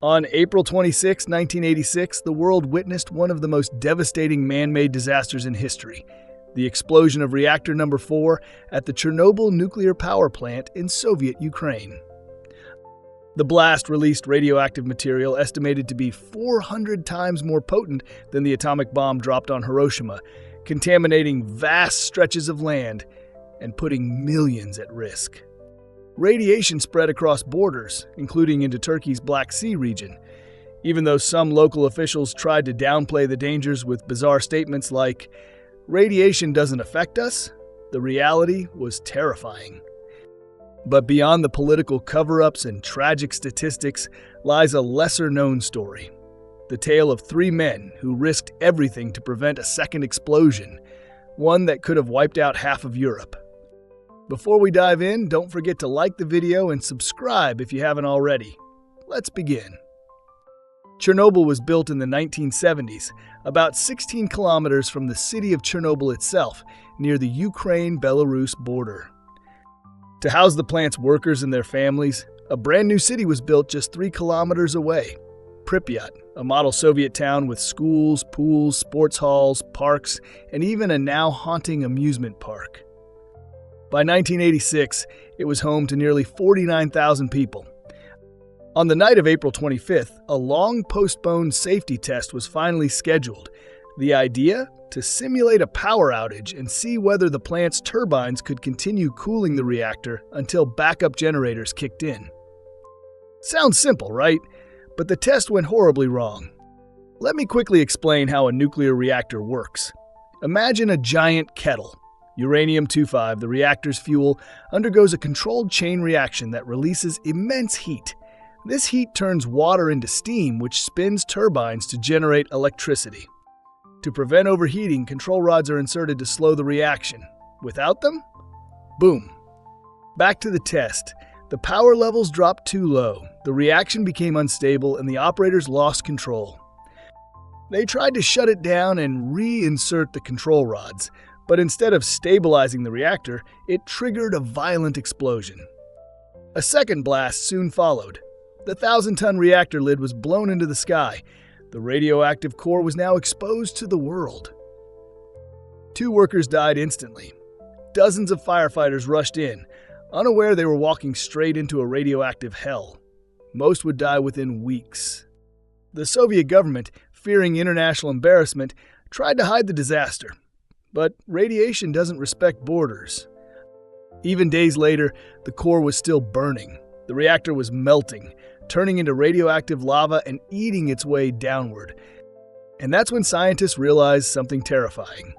On April 26, 1986, the world witnessed one of the most devastating man-made disasters in history, the explosion of reactor number 4 at the Chernobyl nuclear power plant in Soviet Ukraine. The blast released radioactive material estimated to be 400 times more potent than the atomic bomb dropped on Hiroshima, contaminating vast stretches of land and putting millions at risk. Radiation spread across borders, including into Turkey's Black Sea region. Even though some local officials tried to downplay the dangers with bizarre statements like, "Radiation doesn't affect us," the reality was terrifying. But beyond the political cover-ups and tragic statistics lies a lesser-known story. The tale of 3 men who risked everything to prevent a second explosion, one that could have wiped out half of Europe. Before we dive in, don't forget to like the video and subscribe if you haven't already. Let's begin. Chernobyl was built in the 1970s, about 16 kilometers from the city of Chernobyl itself, near the Ukraine-Belarus border. To house the plant's workers and their families, a brand new city was built just 3 kilometers away. Pripyat, a model Soviet town with schools, pools, sports halls, parks, and even a now haunting amusement park. By 1986, it was home to nearly 49,000 people. On the night of April 25th, a long-postponed safety test was finally scheduled. The idea? To simulate a power outage and see whether the plant's turbines could continue cooling the reactor until backup generators kicked in. Sounds simple, right? But the test went horribly wrong. Let me quickly explain how a nuclear reactor works. Imagine a giant kettle. Uranium-25, the reactor's fuel, undergoes a controlled chain reaction that releases immense heat. This heat turns water into steam, which spins turbines to generate electricity. To prevent overheating, control rods are inserted to slow the reaction. Without them? Boom. Back to the test. The power levels dropped too low, the reaction became unstable, and the operators lost control. They tried to shut it down and reinsert the control rods, but instead of stabilizing the reactor, it triggered a violent explosion. A second blast soon followed. The 1,000-ton reactor lid was blown into the sky. The radioactive core was now exposed to the world. 2 workers died instantly. Dozens of firefighters rushed in, unaware they were walking straight into a radioactive hell. Most would die within weeks. The Soviet government, fearing international embarrassment, tried to hide the disaster. But radiation doesn't respect borders. Even days later, the core was still burning. The reactor was melting, turning into radioactive lava and eating its way downward. And that's when scientists realized something terrifying.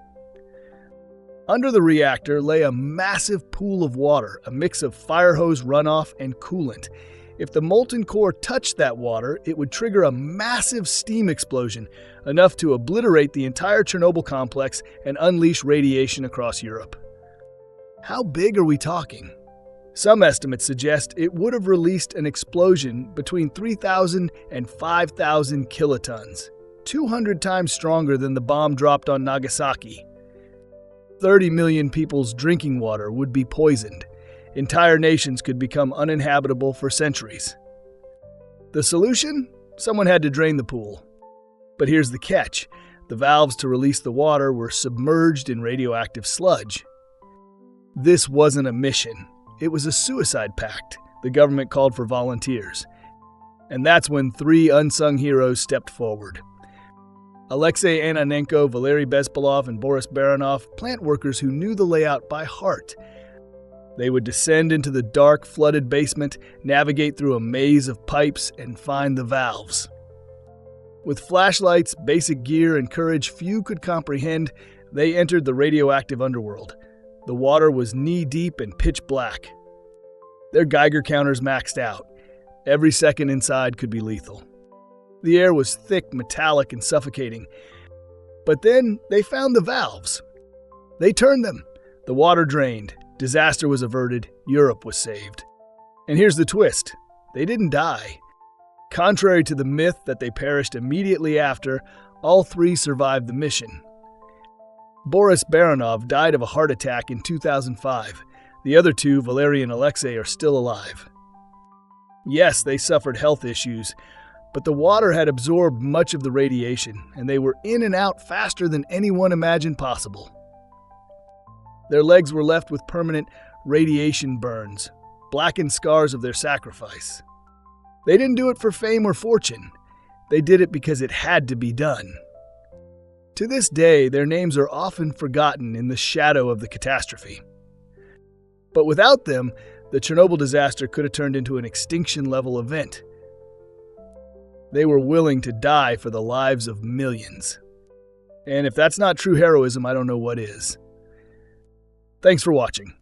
Under the reactor lay a massive pool of water, a mix of fire hose runoff and coolant. If the molten core touched that water, it would trigger a massive steam explosion, enough to obliterate the entire Chernobyl complex and unleash radiation across Europe. How big are we talking? Some estimates suggest it would have released an explosion between 3,000 and 5,000 kilotons, 200 times stronger than the bomb dropped on Nagasaki. 30 million people's drinking water would be poisoned. Entire nations could become uninhabitable for centuries. The solution? Someone had to drain the pool. But here's the catch. The valves to release the water were submerged in radioactive sludge. This wasn't a mission. It was a suicide pact. The government called for volunteers. And that's when 3 unsung heroes stepped forward. Alexei Ananenko, Valery Bespalov, and Boris Baranov, plant workers who knew the layout by heart. They would descend into the dark, flooded basement, navigate through a maze of pipes, and find the valves. With flashlights, basic gear, and courage few could comprehend, they entered the radioactive underworld. The water was knee-deep and pitch black. Their Geiger counters maxed out. Every second inside could be lethal. The air was thick, metallic, and suffocating. But then they found the valves. They turned them. The water drained. Disaster was averted. Europe was saved. And here's the twist. They didn't die. Contrary to the myth that they perished immediately after, all 3 survived the mission. Boris Baranov died of a heart attack in 2005. The other 2, Valery and Alexei, are still alive. Yes, they suffered health issues, But the water had absorbed much of the radiation, and they were in and out faster than anyone imagined possible. Their legs were left with permanent radiation burns, blackened scars of their sacrifice. They didn't do it for fame or fortune. They did it because it had to be done. To this day, their names are often forgotten in the shadow of the catastrophe. But without them, the Chernobyl disaster could have turned into an extinction-level event. They were willing to die for the lives of millions. And if that's not true heroism, I don't know what is. Thanks for watching.